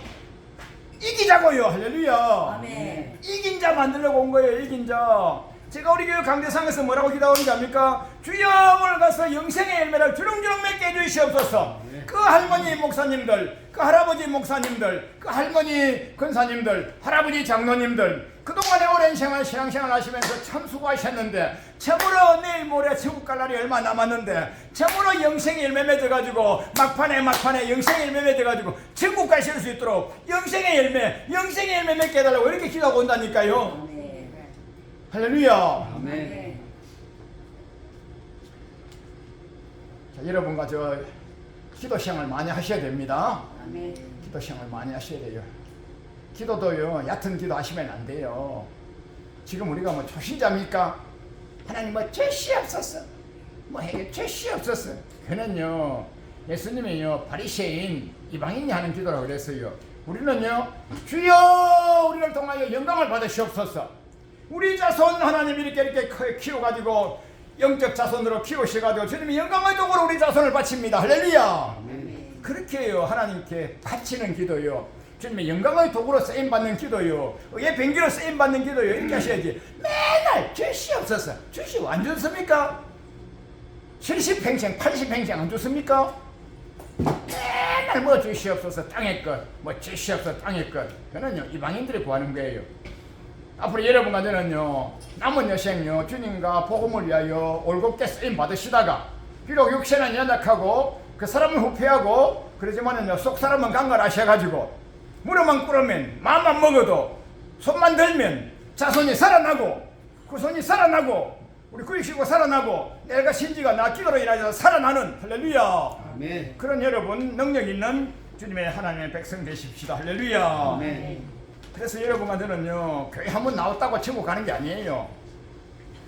이기자고요. 할렐루야. 아멘. 이긴 자 만들려고 온 거예요. 이긴 자. 제가 우리 교회 강대상에서 뭐라고 기도하는지 압니까? 주여 오늘 가서 영생의 열매를 주렁주렁 맺게 해주시옵소서. 그 할머니 목사님들, 그 할아버지 목사님들, 그 할머니 권사님들, 할아버지 장로님들 그동안에 오랜 생활 신앙생활 하시면서 참 수고하셨는데 참으로 내일 모레 천국 갈 날이 얼마 남았는데 참으로 영생의 열매 맺어가지고 막판에 영생의 열매 맺어가지고 천국 가실 수 있도록 영생의 열매 맺게 해달라고 이렇게 기도하고 온다니까요. 아멘. 할렐루야. 아멘. 자, 여러분과 저 기도 시행을 많이 하셔야 됩니다. 아멘. 기도 시행을 많이 하셔야 돼요. 기도도요, 얕은 기도 하시면 안 돼요. 지금 우리가 뭐 초신자입니까? 하나님 뭐 죄시 없었어. 뭐 해요? 죄시 없었어. 그는요, 예수님이요, 바리새인, 이방인이 하는 기도라고 그랬어요. 우리는요, 주여 우리를 통하여 영광을 받으시옵소서. 우리 자손 하나님 이렇게 키워가지고 영적 자손으로 키우셔가지고 주님이 영광의 도구로 우리 자손을 바칩니다. 할렐루야. 아멘. 그렇게 해요. 하나님께 바치는 기도요. 주님의 영광의 도구로 쓰임받는 기도요. 예, 병기로 쓰임받는 기도요. 이렇게 하셔야지. 맨날 죄시 없어서 죄시 안 줬습니까? 70평생 80평생 안 줬습니까? 맨날 뭐 죄시 없어서 땅의 것, 뭐 죄시 없어서 땅의 것. 그는요 이방인들이 구하는 거예요. 앞으로 여러분과 저는요 남은 여생요 주님과 복음을 위하여 올곧게 쓰임 받으시다가 비록 육체는 연약하고 그 사람은 후패하고 그러지만은요 속 사람은 강건하셔가지고 무릎만 꿇으면 마음만 먹어도 손만 들면 자손이 살아나고 후손이 살아나고 우리 구육시고 살아나고 내가 신지가 나 기도로 인하여서 살아나는 할렐루야. 아멘. 그런 여러분 능력 있는 주님의 하나님의 백성 되십시다. 할렐루야. 아멘. 그래서 여러분과 저는요 교회 한 번 나왔다고 천국 가는 게 아니에요.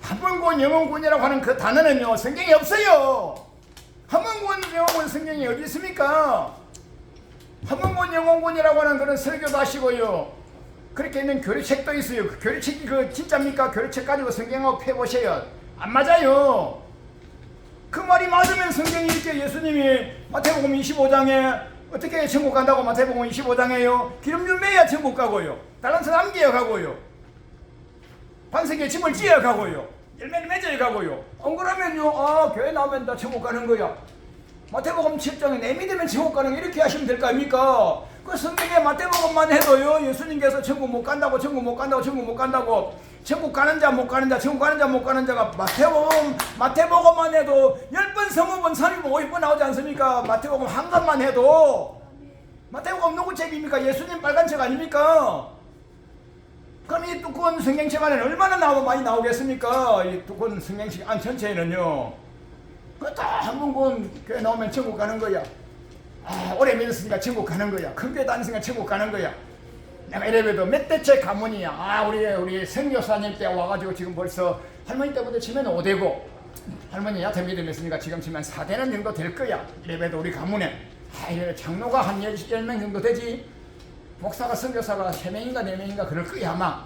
한번군 영원군이라고 하는 그 단어는요 성경에 없어요. 한번군 영원군 성경이 어디 있습니까? 한번군 영원군이라고 하는 그런 설교도 하시고요 그렇게 있는 교리책도 있어요. 그 교리책이 그 진짜입니까? 교리책 가지고 성경하고 펴보세요. 안 맞아요. 그 말이 맞으면 성경이 이렇게 예수님이 마태복음 25장에 어떻게 천국 간다고 마태복음 25장에요 기름 좀 매야 천국 가고요 달란트 남겨야 가고요 반석에 집을 지어야 가고요 열매를 맺어야 가고요 안 그러면요 교회 나오면 다 천국 가는 거야. 마태복음 7장에 내 믿으면 천국 가는 거 이렇게 하시면 될 거 아닙니까? 그 성경에 마태복음만 해도요 예수님께서 천국 못 간다고 천국 가는 자 못 가는 자 천국 가는 자 못 가는 자가 마태복음만 해도 10번 20번 30번 50번 나오지 않습니까? 마태복음 한 것만 해도 마태복음 누구 책입니까? 예수님 빨간 책 아닙니까? 그럼 이 두꺼운 성경책 안에는 얼마나 많이 나오겠습니까? 이 두꺼운 성경책 안 전체에는요 그 다 한 번 교회 나오면 천국 가는 거야. 오래 믿었으니까 천국 가는 거야. 큰 교회 다니니까 천국 가는 거야. 내가 이래봬도 몇 대째 가문이야. 우리 선교사님 때 와가지고 지금 벌써 할머니 때부터 치면 5대고 할머니 얕은 믿음 있으니까 지금 치면 4대는 정도 될 거야. 이래봬도 우리 가문에 장로가 한 10명 정도 되지. 목사가 선교사가 3명인가 4명인가 그럴 거야 아마.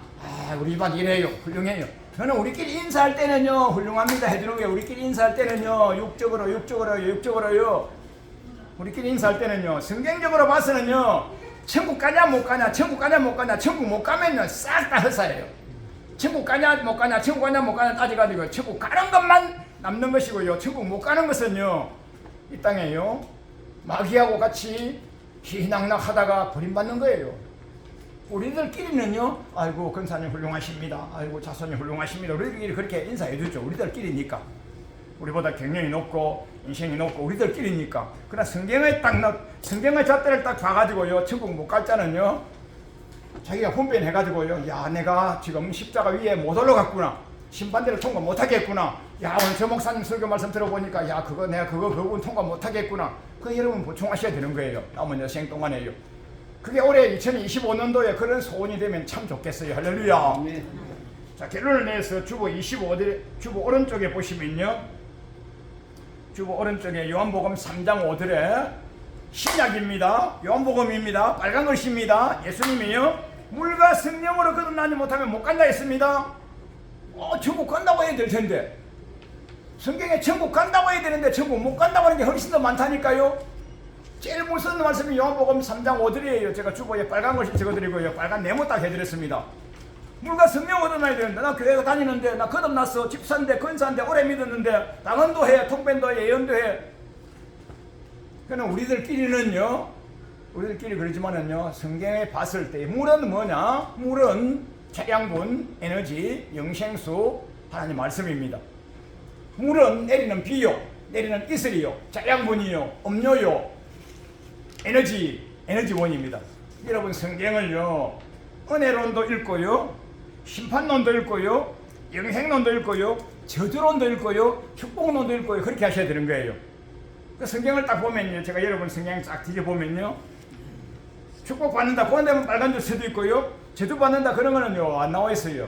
우리 집안 이래요. 훌륭해요. 저는 우리끼리 인사할 때는요 훌륭합니다 해주는 게 우리끼리 인사할 때는요 육적으로요 우리끼리 인사할 때는요 성경적으로 봐서는요 천국 가냐 못 가냐 천국 못 가면요 싹 다 헛사예요. 천국 가냐 못 가냐 따져가지고 천국 가는 것만 남는 것이고요 천국 못 가는 것은요 이 땅에요 마귀하고 같이 희낙낙 하다가 버림받는 거예요. 우리들끼리는요 아이고 권사님 훌륭하십니다. 아이고 자손이 훌륭하십니다. 우리들끼리 그렇게 인사해 주죠. 우리들끼리니까 우리보다 경력이 높고 인생이 높고 우리들끼리니까. 그러나 성경의 잣대를 딱 봐가지고요 천국 못 갈 자는요 자기가 분별해가지고요 야 내가 지금 십자가 위에 못 올라갔구나 심판대를 통과 못하겠구나 야 오늘 저 목사님 설교 말씀 들어보니까 야 내가 그거 통과 못하겠구나. 그 여러분 보충하셔야 되는 거예요. 남은 여생 동안에요. 그게 올해 2025년도에 그런 소원이 되면 참 좋겠어요. 할렐루야. 네. 자, 결론을 내서 주보 25절, 주보 오른쪽에 보시면요, 주보 오른쪽에 요한복음 3장 5절에 신약입니다. 요한복음입니다. 빨간 글씨입니다. 예수님이요, 물과 성령으로 거듭나지 못하면 못 간다 했습니다. 천국 간다고 해야 될 텐데, 성경에 천국 간다고 해야 되는데 천국 못 간다고 하는 게 훨씬 더 많다니까요. 제일 무서운 말씀이 요한복음 3장 5절이에요. 제가 주보에 빨간 글씨 적어드리고요, 빨간 네모 딱 해드렸습니다. 물과 성령 얻어놔야 되는데, 나 교회 다니는데, 나 거듭났어, 집사인데, 권사인데, 오래 믿었는데, 당언도 해, 통변도 해, 예언도 해. 그러나 우리들끼리는요, 우리들끼리 그러지만은요, 성경에 봤을 때 물은 뭐냐? 물은 태양분, 에너지, 영생수, 하나님 말씀입니다. 물은 내리는 비요, 내리는 이슬이요, 태양분이요, 음료요, 에너지원입니다. 여러분, 성경을요, 은혜론도 읽고요, 심판론도 읽고요, 영생론도 읽고요, 저주론도 읽고요, 축복론도 읽고요, 그렇게 하셔야 되는 거예요. 그 성경을 딱 보면요, 제가 여러분 성경 쫙 뒤져보면요, 축복받는다 그런 데면 빨간 줄 서도 있고요, 저주받는다 그런 거는요 안 나와 있어요.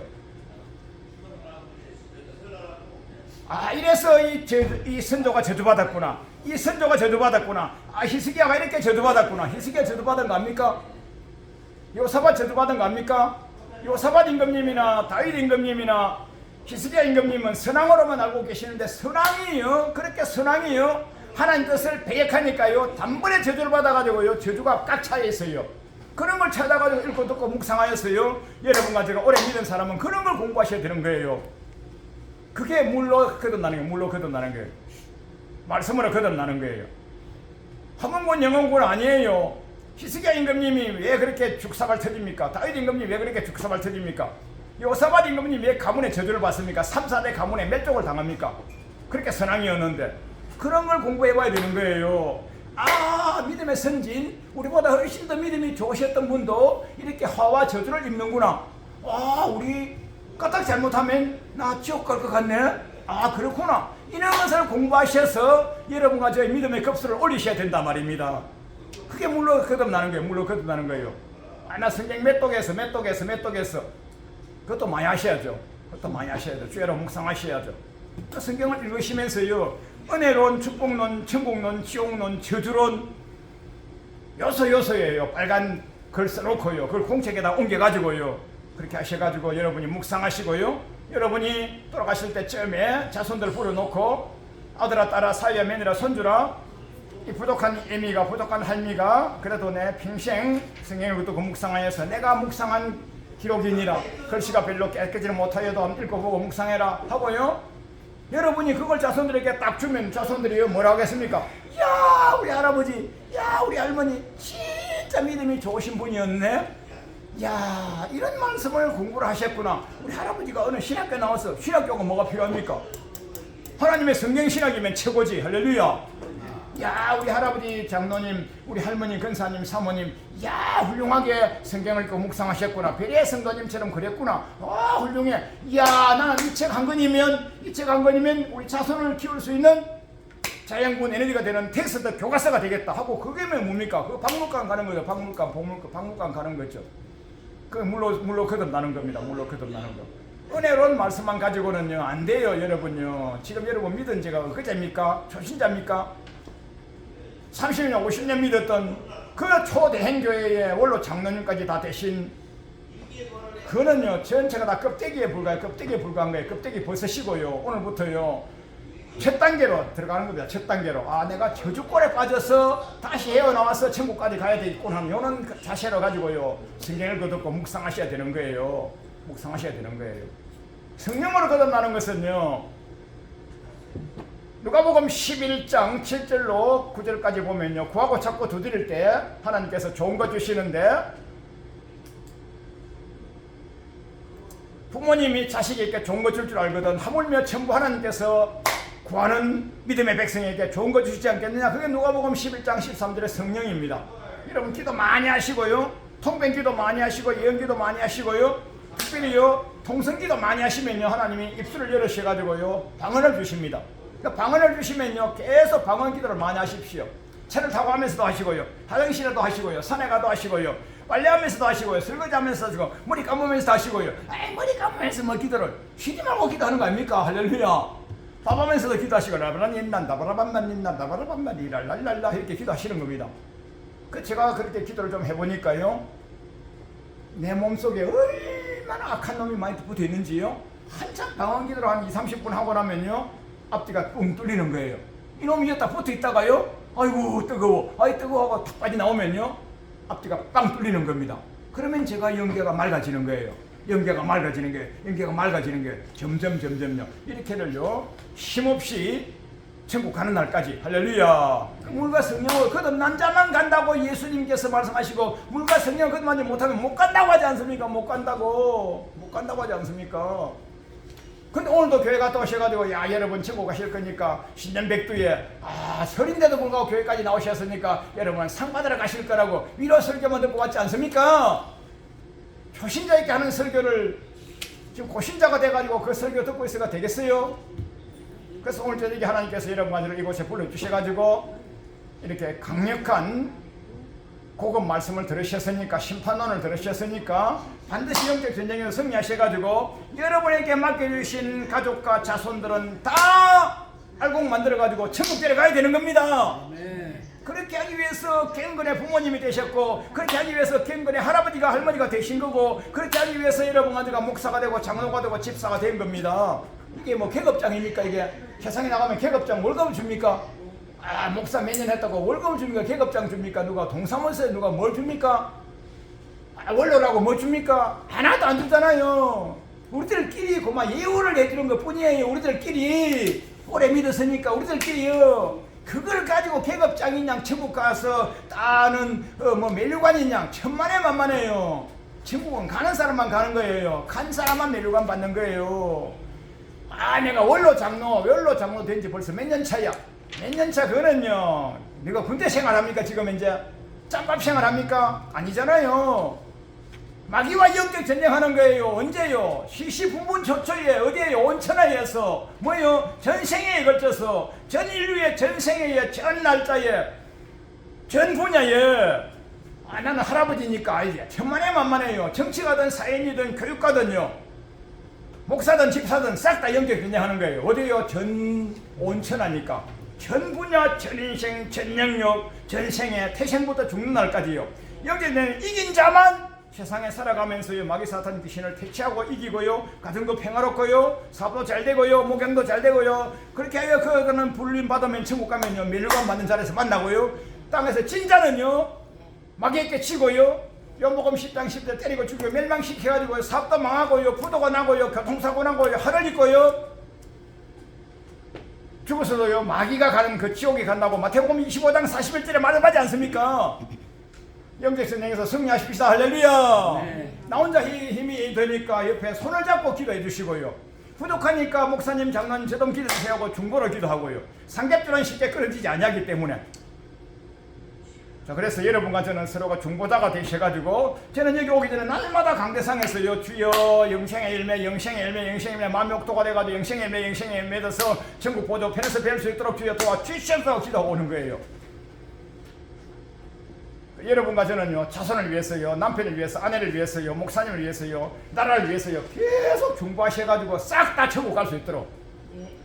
이래서 이 선조가 저주받았구나, 이 선조가 저주받았구나, 히스기야가 이렇게 저주받았구나. 히스기야 저주받은 거 압니까? 요사밧 저주받은 거 압니까? 요사밧 임금님이나 다윗 임금님이나 히스기야 임금님은 선왕으로만 알고 계시는데, 선왕이요, 그렇게 선왕이요, 하나님 뜻을 배역하니까요, 단번에 저주를 받아가지고요, 저주가 꽉 차 있어요. 그런 걸 찾아가지고 읽고 듣고 묵상하였어요. 여러분과 제가 오래 믿은 사람은 그런 걸 공부하셔야 되는 거예요. 그게 물로 거듭나는 거예요. 물로 거듭나는 거예요. 말씀으로 거듭나는 거예요. 한문군 영혼군 아니에요. 히스기야 임금님이 왜 그렇게 죽사발 터집니까? 다윗 임금님이 왜 그렇게 죽사발 터집니까? 요사밧 임금님이 왜 가문의 저주를 받습니까? 3, 4대 가문에 몇 쪽을 당합니까? 그렇게 선왕이었는데. 그런 걸 공부해봐야 되는 거예요. 믿음의 선진, 우리보다 훨씬 더 믿음이 좋으셨던 분도 이렇게 화와 저주를 입는구나. 우리 까딱 잘못하면 나 지옥 갈 것 같네. 그렇구나. 이런 것을 공부하셔서 여러분과 저의 믿음의 급수를 올리셔야 된단 말입니다. 그게 물로 거듭나는 거예요. 물로 거듭나는 거예요. 나 성경 몇 독에서 그것도 많이 하셔야죠. 그것도 많이 하셔야죠. 주야로 묵상하셔야죠. 성경을 읽으시면서요, 은혜론, 축복론, 천국론, 지옥론, 저주론, 요소예요. 빨간 글 써놓고요, 그걸 공책에다 옮겨가지고요, 그렇게 하셔가지고 여러분이 묵상하시고요, 여러분이 돌아가실 때쯤에 자손들 불러놓고, 아들아, 딸아, 사위야, 며느라, 손주라, 이 부족한 애미가, 부족한 할미가 그래도 내 평생 성경을 듣고 묵상하여서 내가 묵상한 기록이니라, 글씨가 별로 깨끗이 못하여도 한번 읽어보고 묵상해라 하고요, 여러분이 그걸 자손들에게 딱 주면 자손들이 뭐라고 하겠습니까? 야, 우리 할아버지, 야, 우리 할머니 진짜 믿음이 좋으신 분이었네. 야, 이런 말씀을 공부를 하셨구나. 우리 할아버지가 어느 신학교 나와서, 신학교가 뭐가 필요합니까? 하나님의 성경 신학이면 최고지. 할렐루야. 야, 우리 할아버지, 장로님, 우리 할머니, 권사님, 사모님, 야, 훌륭하게 성경을 읽고 묵상하셨구나. 베레 성도님처럼 그랬구나. 훌륭해. 야, 나는 이 책 한 권이면 우리 자손을 키울 수 있는 자연군 에너지가 되는 텍스트 교과서가 되겠다 하고, 그게 뭡니까? 그 박물관 가는 거죠. 박물관 가는 거죠. 그 물로 거듭나는 겁니다. 물로 거듭나는 거. 은혜로운 말씀만 가지고는요 안 돼요, 여러분요. 지금 여러분 믿은 지가 그제입니까? 초신자입니까? 30년, 50년 믿었던 그 초대행교회의 원로 장로님까지 다 되신, 그거는요 전체가 다 껍데기에 불과한 거예요. 껍데기 벗으시고요, 오늘부터요 첫 단계로 들어가는 겁니다. 첫 단계로. 내가 저주골에 빠져서 다시 헤어나와서 천국까지 가야 되겠구나 하는 이런 자세로 가지고요 성경을 거듭고 묵상하셔야 되는 거예요. 묵상하셔야 되는 거예요. 성령으로 거듭나는 것은요, 누가복음 11장 7절로 9절까지 보면요, 구하고 찾고 두드릴 때 하나님께서 좋은 거 주시는데, 부모님이 자식에게 좋은 거 줄 줄 알거든 하물며 전부 하나님께서 구하는 믿음의 백성에게 좋은 거 주시지 않겠느냐. 그게 누가복음 11장 13절의 성령입니다. 여러분 기도 많이 하시고요, 통변기도 많이 하시고, 예언기도 많이 하시고요, 특별히요 통성기도 많이 하시면요 하나님이 입술을 열으셔가지고요 방언을 주십니다. 그러니까 방언을 주시면요 계속 방언기도를 많이 하십시오. 차를 타고 하면서도 하시고요, 화장실에도 하시고요, 산에 가도 하시고요, 빨래하면서도 하시고요, 설거지하면서도 하시고, 머리 감으면서도 하시고요. 에이, 머리 감으면서 뭐 기도를 쉬지 말고 기도하는 거 아닙니까? 할렐루야. 밥하면서도 기도하시고, 라바란 인난다 바라반만 인난다 바라반만 이랄랄랄라 이렇게 기도하시는 겁니다. 그 제가 그렇게 기도를 좀 해보니까요, 내 몸속에 얼마나 악한 놈이 많이 붙어 있는지요. 한참 방언 기도를 한 20-30분 하고 나면요, 앞뒤가 뻥 뚫리는 거예요. 이놈이 여기다 붙어 있다가요, 아이고 뜨거워, 아이 뜨거워 하고 탁 빠져 나오면요, 앞뒤가 빵 뚫리는 겁니다. 그러면 제가 영계가 맑아지는 거예요. 영계가 맑아지는 게 점점점점요 이렇게를요 힘없이 천국 가는 날까지. 할렐루야. 물과 성령을 거듭난 자만 간다고 예수님께서 말씀하시고, 물과 성령을 거듭나지 못하면 못 간다고 하지 않습니까? 못 간다고 하지 않습니까? 근데 오늘도 교회 갔다 오셔가지고, 야, 여러분 천국 가실 거니까 신년백두에 설인데도 불구하고 교회까지 나오셨으니까 여러분 상 받으러 가실 거라고 위로 설교만 듣고 왔지 않습니까? 초신자 있게 하는 설교를 지금 고신자가 돼가지고 그 설교 듣고 있어가 되겠어요? 그래서 오늘 저녁에 하나님께서 여러분을 이곳에 불러주셔가지고 이렇게 강력한 복음 말씀을 들으셨으니까, 심판론을 들으셨으니까 반드시 영적 전쟁에서 승리하셔가지고 여러분에게 맡겨주신 가족과 자손들은 다 알곡 만들어가지고 천국 데려가야 되는 겁니다. 아멘. 그렇게 하기 위해서 경건의 부모님이 되셨고, 그렇게 하기 위해서 경건의 할아버지가 할머니가 되신 거고, 그렇게 하기 위해서 여러분 아들가 목사가 되고 장로가 되고 집사가 된 겁니다. 이게 뭐 계급장입니까? 이게 세상에 나가면 계급장 월급을 줍니까? 목사 몇 년 했다고 월급을 줍니까? 계급장 줍니까? 누가 동사무소에 누가 뭘 줍니까? 원로라고 뭐 줍니까? 하나도 안 주잖아요. 우리들끼리 고마 예우를 해주는 것 뿐이에요. 우리들끼리 오래 믿었으니까 우리들끼리요. 그걸 가지고 계급장인 양 천국 가서 따는 뭐 멜류관인 양 천만에 만만해요. 천국은 가는 사람만 가는 거예요. 간 사람만 멜류관 받는 거예요. 내가 원로 장로 된 지 벌써 몇 년 차야. 몇 년 차. 그거는요, 내가 군대 생활합니까? 지금 이제 짬밥 생활합니까? 아니잖아요. 마귀와 영적 전쟁하는 거예요. 언제요? 시시분분초초에 어디에요? 온천하에서 뭐요? 전생에 걸쳐서 전 인류의 전생에 전 날짜에 전 분야에 나는 할아버지니까 이제 천만에 만만해요. 정치가든 사회인이든 교육가든요, 목사든 집사든 싹 다 영적 전쟁하는 거예요. 어디에요? 전 온천하니까 전 분야, 전 인생, 전 영역, 전생에 태생부터 죽는 날까지요. 영적전쟁 이긴 자만 세상에 살아가면서요, 마귀 사탄 귀신을 퇴치하고 이기고요, 가정도 평화롭고요, 사업도 잘 되고요, 목양도 잘 되고요, 그렇게 하여 그거는 불림 받으면 천국 가면요 멸류관 받는 자리에서 만나고요, 땅에서 진자는요 마귀에게 치고요, 요목음 10장 10대 때리고 죽이고 멸망시켜가지고 사업도 망하고요, 부도가 나고요, 교통사고 나고요, 화를 입고요, 죽어서도요 마귀가 가는 그 지옥에 간다고 마태복음 25장 41절에 말하지 않습니까? 영적전쟁에서 승리하십시다. 할렐루야. 네. 나 혼자 힘이 되니까 옆에 손을 잡고 기도해 주시고요, 부족하니까 목사님 장로님 제동 기도해주세요 하고 중보를 기도하고요, 삼겹줄은 쉽게 끊어지지 아니하기 때문에. 자, 그래서 여러분과 저는 서로가 중보자가 되셔가지고, 저는 여기 오기 전에 날마다 강대상에서요, 주여 영생의 열매 영생의 열매 영생의 열매 만명옥토가 돼가지고 영생의 열매 영생의 열매 맺어서 천국 보조 편에서 뵐 수 있도록 주여 도와주시옵소서 기도하고 오는 거예요. 여러분과 저는요, 자손을 위해서요, 남편을 위해서, 아내를 위해서요, 목사님을 위해서요, 나라를 위해서요 계속 중보하셔가지고 싹 다 천국 갈 수 있도록,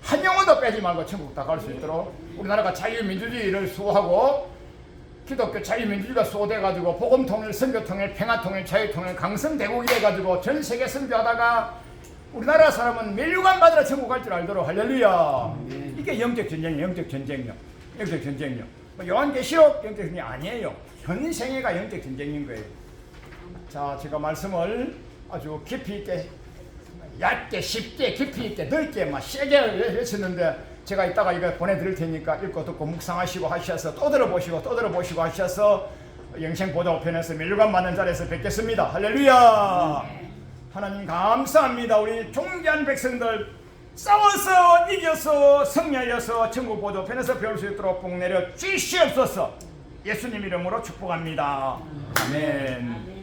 한 영혼도 빼지 말고 천국 다 갈 수 있도록 우리나라가 자유민주주의를 수호하고 기독교 자유민주주의가 수호돼가지고 복음통일, 선교통일, 평화통일, 자유통일, 강성대국이 돼가지고 전 세계 선교하다가 우리나라 사람은 멸류관 받으러 천국 갈 줄 알도록. 할렐루야. 이게 영적 전쟁이요. 영적 전쟁이요. 영적 전쟁이요. 요한계시록 영적 전쟁이 아니에요. 현 생애가 영적 전쟁인 거예요. 자, 제가 말씀을 아주 깊이 있게, 얕게, 쉽게, 깊이 있게, 넓게, 막 세게 외쳤는데, 제가 이따가 이거 보내드릴 테니까 읽고 듣고 묵상하시고 하셔서 또 들어보시고 하셔서 영생보좌우편에서 멸류관 받는 자리에서 뵙겠습니다. 할렐루야. 하나님 감사합니다. 우리 존귀한 백성들 싸워서 이겨서 승리하여서 천국 보좌우편에서 배울 수 있도록 복 내려 주시옵소서. 예수님 이름으로 축복합니다. 아멘.